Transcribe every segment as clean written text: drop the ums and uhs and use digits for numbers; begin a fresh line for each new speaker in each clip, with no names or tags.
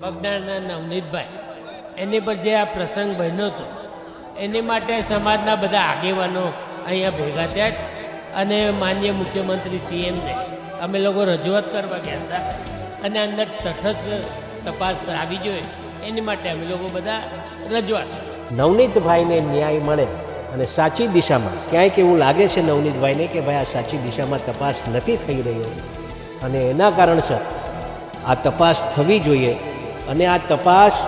બગદાણના નવનીતભાઈ એની પર જે આ પ્રસંગ બન્યો હતો એની માટે સમાજના બધા આગેવાનો અહીંયા ભેગા થયા અને માનનીય મુખ્યમંત્રી સીએમને અમે લોકો રજૂઆત કરવા ગયા હતા અને અંદર તટસ્થ તપાસ આવી જોઈએ એની માટે અમે લોકો બધા રજૂઆત.
નવનીતભાઈને ન્યાય મળે અને સાચી દિશામાં ક્યાંક એવું લાગે છે નવનીતભાઈને કે ભાઈ આ સાચી દિશામાં તપાસ નથી થઈ રહ્યો અને એના કારણસર આ તપાસ થવી જોઈએ અને આ તપાસ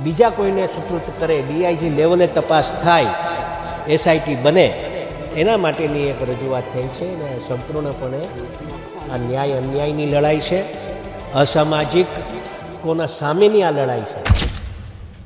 બીજા કોઈને સુપૃત કરે, ડીઆઈજી લેવલે તપાસ થાય, એસઆઈટી બને, એના માટેની એક રજૂઆત થઈ છે અને સંપૂર્ણપણે આ ન્યાય અન્યાયની લડાઈ છે, અસામાજિક કોના સામેની આ લડાઈ છે.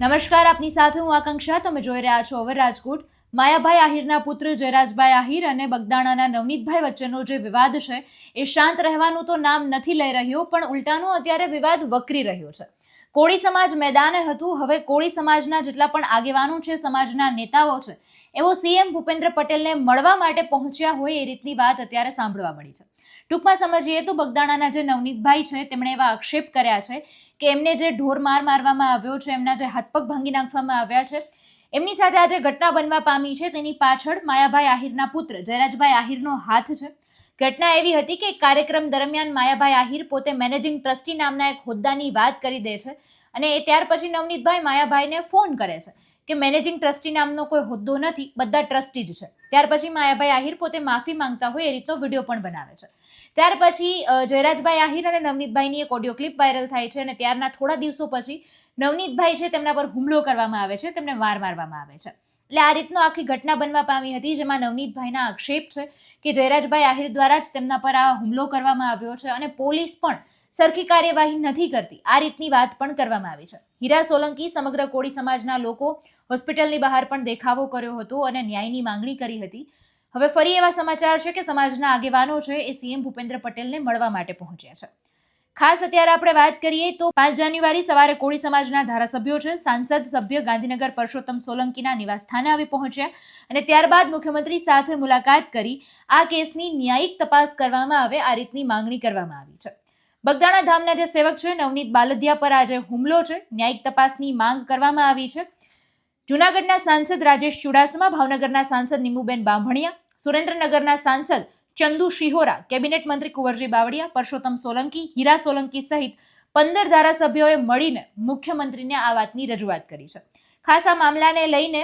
નમસ્કાર, આપની સાથે હું આકાંક્ષા. તમે જોઈ રહ્યા છો ઓવર રાજકોટ. માયાભાઈ આહિરના પુત્ર જયરાજભાઈ આહિર અને બગદાણાના નવનીતભાઈ વચ્ચેનો જે વિવાદ છે એ શાંત રહેવાનું તો નામ નથી લઈ રહ્યો, પણ ઉલટાનો અત્યારે વિવાદ વકરી રહ્યો છે. કોળી સમાજ મેદાને હતું, હવે કોળી સમાજના જેટલા પણ આગેવાનો છે, સમાજના નેતાઓ છે, એવો સીએમ ભૂપેન્દ્ર પટેલને મળવા માટે પહોંચ્યા હોય એ રીતની વાત અત્યારે સાંભળવા મળી છે. ટૂંકમાં સમજીએ તો બગદાણાના જે નવનીતભાઈ છે તેમણે એવા આક્ષેપ કર્યા છે કે એમને જે ઢોર મારવામાં આવ્યો છે, એમના જે હાથપગ ભાંગી નાખવામાં આવ્યા છે, એમની સાથે આ જે ઘટના બનવા પામી છે તેની પાછળ માયાભાઈ આહિરના પુત્ર જયરાજભાઈ આહિરનો હાથ છે. ઘટના એવી હતી કે કાર્યક્રમ દરમિયાન માયાભાઈ આહિર પોતે મેનેજિંગ ટ્રસ્ટી નામના એક હોદ્દાની વાત કરી દે છે અને ત્યાર પછી નવનીતભાઈ માયાભાઈને ફોન કરે છે કે મેનેજિંગ ટ્રસ્ટી નામનો કોઈ હોદ્દો નથી, બધા ટ્રસ્ટી જ છે. ત્યાર પછી માયાભાઈ આહિર પોતે માફી માંગતા હોય એ રીતનો વિડીયો પણ બનાવે છે. ત્યાર પછી જયરાજભાઈ આહિર અને નવનીતભાઈની એક ઓડિયો ક્લિપ વાયરલ થાય છે અને ત્યારના થોડા દિવસો પછી નવનીતભાઈ છે તેમના પર હુમલો કરવામાં આવે છે, તેમને મારવામાં આવે છે. એટલે આ રીતનો આખી ઘટના બનવા પામી હતી, જેમાં નવનીતભાઈના આક્ષેપ છે કે જયરાજભાઈ આહિર દ્વારા જ તેમના પર આ હુમલો કરવામાં આવ્યો છે અને પોલીસ પણ સરખી કાર્યવાહી નથી કરતી, આ રીતની વાત પણ કરવામાં આવી છે. હીરા સોલંકી સમગ્ર કોળી સમાજના લોકો હોસ્પિટલની બહાર પણ દેખાવો કર્યો હતો અને ન્યાયની માંગણી કરી હતી. હવે ફરી એવા સમાચાર છે કે સમાજના આગેવાનો છે એ સીએમ ભૂપેન્દ્ર પટેલને મળવા માટે પહોંચ્યા છે. ખાસ અત્યારે આપણે વાત કરીએ તો 5 જાન્યુઆરી સવારે કોળી સમાજના ધારાસભ્યો છે, સાંસદ સભ્ય ગાંધીનગર પરસોત્તમ સોલંકીના નિવાસ સ્થાને આવી પહોંચ્યા અને ત્યારબાદ મુખ્યમંત્રી સાથે મુલાકાત કરી આ કેસની ન્યાયિક તપાસ કરવામાં આવે આ રીતની માંગણી કરવામાં આવી છે. બગદાણા ધામના જે સેવક છે નવનીત બાલદિયા પર આ જે હુમલો છે, ન્યાયિક તપાસની માંગ કરવામાં આવી છે. જૂનાગઢના સાંસદ રાજેશ ચુડાસમા, ભાવનગરના સાંસદ નિમુબેન બાંભણિયા, સુરેન્દ્રનગરના સાંસદ ચંદુ શિહોરા, કેબિનેટ મંત્રી કુંવરજી બાવળિયા, પરસોત્તમ સોલંકી, હીરા સોલંકી સહિત 15 ધારાસભ્યોએ મળીને મુખ્યમંત્રીને આ વાતની રજૂઆત કરી છે. ખાસ આ મામલાને લઈને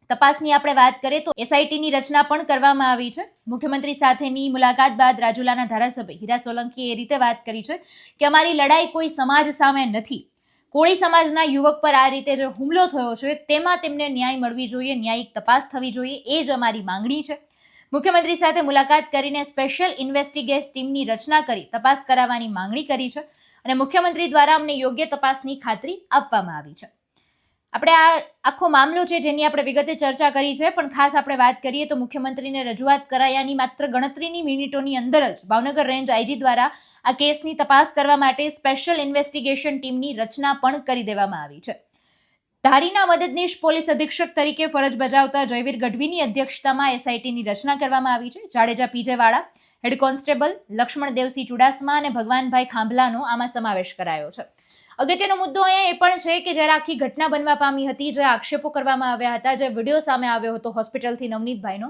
તપાસની આપણે વાત કરીએ તો એસઆઈટીની રચના પણ કરવામાં આવી છે. મુખ્યમંત્રી સાથેની મુલાકાત બાદ રાજુલાના ધારાસભ્ય હીરા સોલંકીએ એ રીતે વાત કરી છે કે અમારી લડાઈ કોઈ સમાજ સામે નથી, કોળી સમાજના યુવક પર આ રીતે જે હુમલો થયો છે તેમાં તેમને ન્યાય મળવી જોઈએ, ન્યાયિક તપાસ થવી જોઈએ, એ જ અમારી માંગણી છે. મુખ્યમંત્રી સાથે મુલાકાત કરીને સ્પેશિયલ ઇન્વેસ્ટિગેશન ટીમની રચના કરી તપાસ કરાવવાની માંગણી કરી છે અને મુખ્યમંત્રી દ્વારા અમને યોગ્ય તપાસની ખાતરી આપવામાં આવી છે. આપણે આ આખો મામલો છે જેની આપણે વિગતે ચર્ચા કરી છે, પણ ખાસ આપણે વાત કરીએ તો મુખ્યમંત્રીને રજૂઆત કરાયાની માત્ર ગણતરીની મિનિટોની અંદર જ ભાવનગર રેન્જ આઈજી દ્વારા આ કેસની તપાસ કરવા માટે સ્પેશિયલ ઇન્વેસ્ટિગેશન ટીમની રચના પણ કરી દેવામાં આવી છે. ધારીના મદદનીશ પોલીસ અધિક્ષક તરીકે ફરજ બજાવતા જયવીર ગઢવીની અધ્યક્ષતામાં એસઆઈટીની રચના કરવામાં આવી છે. જાડેજા પીજેવાળા, હેડ કોન્સ્ટેબલ લક્ષ્મણ દેવસિંહ ચુડાસમા અને ભગવાનભાઈ ખાંભલાનો આમાં સમાવેશ કરાયો છે. અગત્યનો મુદ્દો અહીંયા એ પણ છે કે જ્યારે આખી ઘટના બનવા પામી હતી, જે આક્ષેપો કરવામાં આવ્યા હતા, જે વિડીયો સામે આવ્યો હતો હોસ્પિટલથી નવનીતભાઈનો,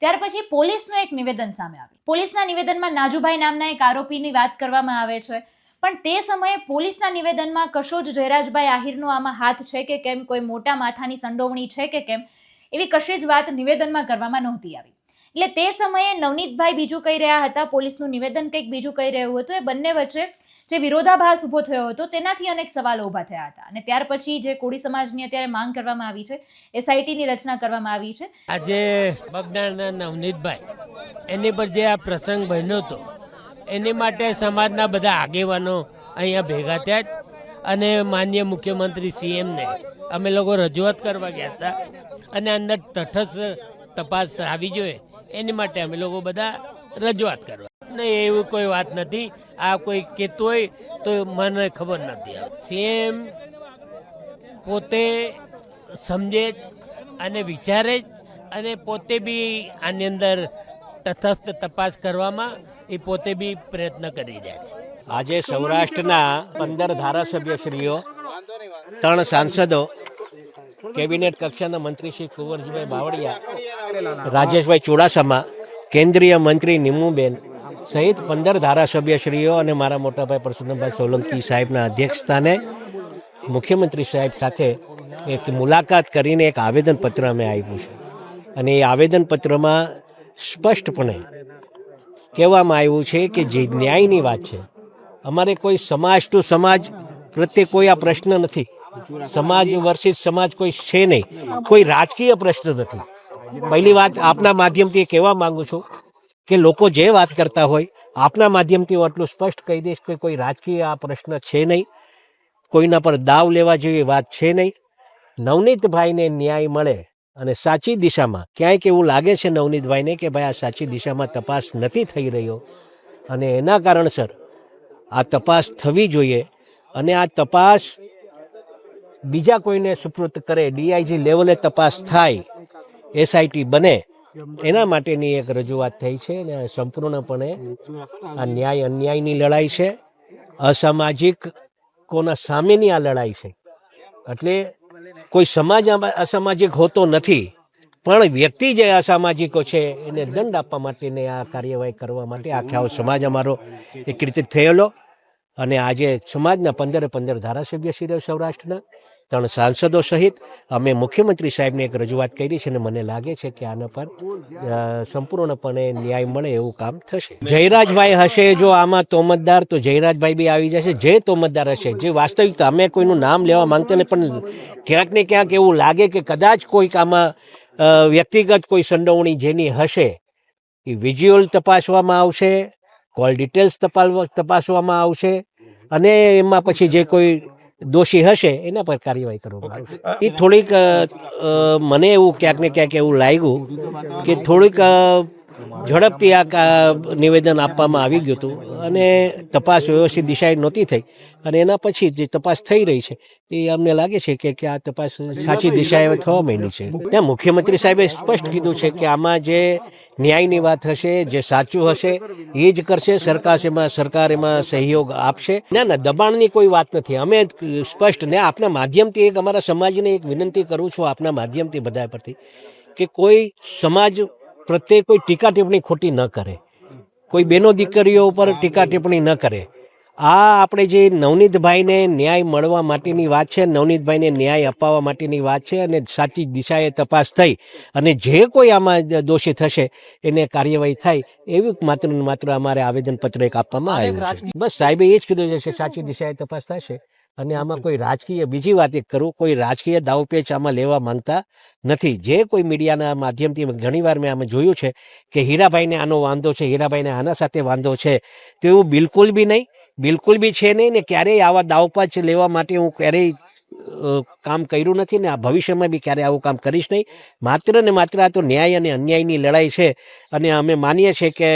ત્યાર પછી પોલીસનું એક નિવેદન સામે આવ્યું. પોલીસના નિવેદનમાં નાજુભાઈ નામના એક આરોપીની વાત કરવામાં આવે છે, પણ તે સમયે પોલીસના નિવેદનમાં કશો જ જયરાજભાઈ આહિરનો આમાં હાથ છે કે કેમ, કોઈ મોટા માથાની સંડોવણી છે કે કેમ, એવી કશી જ વાત નિવેદનમાં કરવામાં નહોતી આવી. એટલે તે સમયે નવનીતભાઈ બીજું કહી રહ્યા હતા, પોલીસનું નિવેદન કંઈક બીજું કહી રહ્યું હતું. એ બંને વચ્ચે જે વિરોધાભાસ ઉભો થયો હતો તેનાથી અનેક સવાલો ઊભા થયા હતા અને ત્યાર પછી જે કોળી સમાજની અત્યારે માંગ કરવામાં આવી છે, એસઆઈટીની રચના કરવામાં આવી છે.
આજે બગદાણના નવનીતભાઈ એની પર જે આ પ્રસંગ બન્યો હતો એની માટે સમાજના બધા આગેવાનો અહીંયા ભેગા થયા અને માનનીય મુખ્યમંત્રી સીએમને અમે લોકો રજૂઆત કરવા ગયા હતા અને અંદર તટસ્થ તપાસ આવી જોઈએ એની માટે અમે લોકો બધા રજૂઆત કરવા. નહીં, એવું કોઈ વાત નથી. આ કોઈ કહેતું હોય તો મને ખબર નથી. સીએમ પોતે સમજે જ અને વિચારે જ અને પોતે બી આની અંદર તટસ્થ તપાસ કરવામાં એ પોતે બી પ્રયત્ન કરી રહ્યા છે.
આજે સૌરાષ્ટ્રના 15 ધારાસભ્યશ્રીઓ, 3 સાંસદો, કેબિનેટ કક્ષાના મંત્રી શ્રી કુંવરજીભાઈ બાવળિયા, રાજેશભાઈ ચુડાસમા, કેન્દ્રીય મંત્રી નિમુબેન સહિત 15 ધારાસભ્યશ્રીઓ અને મારા મોટાભાઈ પરસોત્તમભાઈ સોલંકી સાહેબના અધ્યક્ષસ્થાને મુખ્યમંત્રી સાહેબ સાથે એક મુલાકાત કરીને એક આવેદનપત્ર અમે આપ્યું છે. અને એ આવેદનપત્રમાં સ્પષ્ટપણે કહેવામાં આવ્યું છે કે જે ન્યાયની વાત છે, અમારે કોઈ સમાજ ટુ સમાજ પ્રત્યે કોઈ આ પ્રશ્ન નથી. સમાજ વર્સિસ સમાજ કોઈ છે નહીં, કોઈ રાજકીય પ્રશ્ન નથી. પહેલી વાત આપના માધ્યમથી કહેવા માંગુ છું કે લોકો જે વાત કરતા હોય આપના માધ્યમથી હું આટલું સ્પષ્ટ કહી દઈશ કે કોઈ રાજકીય આ પ્રશ્ન છે નહીં, કોઈના પર દાવ લેવા જેવી વાત છે નહીં. નવનીતભાઈને ન્યાય મળે અને સાચી દિશામાં ક્યાંક એવું લાગે છે નવનીતભાઈને કે ભાઈ આ સાચી દિશામાં તપાસ નથી થઈ રહ્યો અને એના કારણસર આ તપાસ થવી જોઈએ અને આ તપાસ બીજા કોઈને સુપૃત કરે, ડીઆઈજી લેવલે તપાસ થાય, એસઆઈટી બને, એના માટેની એક રજૂઆત થઈ છે. અને સંપૂર્ણપણે આ ન્યાય અન્યાયની લડાઈ છે, અસામાજિક કોના સામેની આ લડાઈ છે. એટલે કોઈ સમાજ અસામાજિક હોતો નથી, પણ વ્યક્તિ જે અસામાજિકો છે એને દંડ આપવા માટેને આ કાર્યવાહી કરવા માટે આખો સમાજ અમારો એકત્રિત થયેલો. અને આજે સમાજના 15 ધારાસભ્યશ્રીઓ સૌરાષ્ટ્રના, 3 સાંસદો સહિત અમે મુખ્યમંત્રી સાહેબને એક રજૂઆત કરી છે અને મને લાગે છે કે આના પર સંપૂર્ણપણે ન્યાય મળે એવું કામ થશે. જયરાજભાઈ હશે જો આમાં તોમતદાર, તો જયરાજભાઈ બી આવી જશે. જે તોમતદાર હશે, જે વાસ્તવિક, અમે કોઈનું નામ લેવા માંગતા નહીં, પણ ક્યાંક ને ક્યાંક એવું લાગે કે કદાચ કોઈક આમાં વ્યક્તિગત કોઈ સંડોવણી જેની હશે એ વિઝ્યુઅલ તપાસવામાં આવશે, કોલ ડિટેલ્સ તપાસવામાં આવશે અને એમાં પછી જે કોઈ દોષી હશે એના પર કાર્યવાહી કરવામાં આવશે. એ થોડીક મને એવું ક્યાંક ને ક્યાંક એવું લાગ્યું કે થોડીક ઝડપથી આ નિવેદન આપવામાં આવી ગયું હતું અને તપાસ વ્યવસ્થિત દિશાએ નહોતી થઈ. અને એના પછી જે તપાસ થઈ રહી છે એ અમને લાગે છે કે આ તપાસ સાચી દિશાએ થવા માંડી છે. ત્યાં મુખ્યમંત્રી સાહેબે સ્પષ્ટ કીધું છે કે આમાં જે ન્યાયની વાત હશે, જે સાચું હશે એ જ કરશે. સરકાર એમાં સહયોગ આપશે. ના, દબાણની કોઈ વાત નથી. અમે સ્પષ્ટ ને આપના માધ્યમથી એક અમારા સમાજને એક વિનંતી કરું છું, આપના માધ્યમથી બધા પરથી, કે કોઈ સમાજ પ્રત્યે કોઈ ટીકા ટિપ્પણી ખોટી ન કરે, કોઈ બેનો દીકરીઓ ઉપર ટીકા ટિપ્પણી ન કરે. આ આપણે જે નવનીતભાઈને ન્યાય મળવા માટેની વાત છે, નવનીતભાઈને ન્યાય અપાવવા માટેની વાત છે અને સાચી દિશાએ તપાસ થઈ અને જે કોઈ આમાં દોષી થશે એને કાર્યવાહી થાય એવી માત્ર ને માત્ર અમારે આવેદનપત્ર એક આપવામાં આવ્યું છે. બસ સાહેબે એ જ કીધું છે કે સાચી દિશાએ તપાસ થશે અને આમાં કોઈ રાજકીય, બીજી વાત એક કરું, કોઈ રાજકીય દાવપેચ આમાં લેવા માંગતા નથી. જે કોઈ મીડિયાના માધ્યમથી ઘણીવાર મેં આમાં જોયું છે કે હીરાભાઈને આનો વાંધો છે, હીરાભાઈને આના સાથે વાંધો છે, તો એવું બિલકુલ બી નહીં, બિલકુલ બી છે નહીં. ને ક્યારેય આવા દાવપેચ લેવા માટે હું ક્યારેય કામ કર્યું નથી ને આ ભવિષ્યમાં બી ક્યારેય આવું કામ કરીશ નહીં. માત્ર ને માત્ર આ તો ન્યાય અને અન્યાયની લડાઈ છે અને અમે માનીએ છીએ કે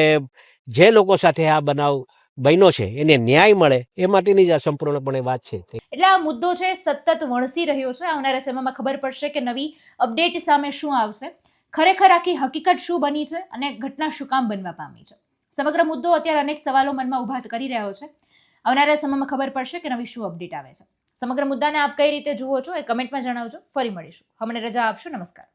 જે લોકો સાથે આ બનાવ બન્યો છે એને ન્યાય મળે એ માટેની જ આ સંપૂર્ણપણે વાત છે.
એટલે આ મુદ્દો છે સતત વણસી રહ્યો છે. આવનારા સમયમાં ખબર પડશે કે નવી અપડેટ સામે શું આવશે, ખરેખર આખી હકીકત શું બની છે અને ઘટના શું કામ બનવા પામી છે. સમગ્ર મુદ્દો અત્યારે અનેક સવાલો મનમાં ઉભા કરી રહ્યો છે. આવનારા સમયમાં ખબર પડશે કે નવી શું અપડેટ આવે છે. સમગ્ર મુદ્દાને આપ કઈ રીતે જુઓ છો એ કમેન્ટમાં જણાવજો. ફરી મળીશું. હમણાં રજા આપશો. નમસ્કાર.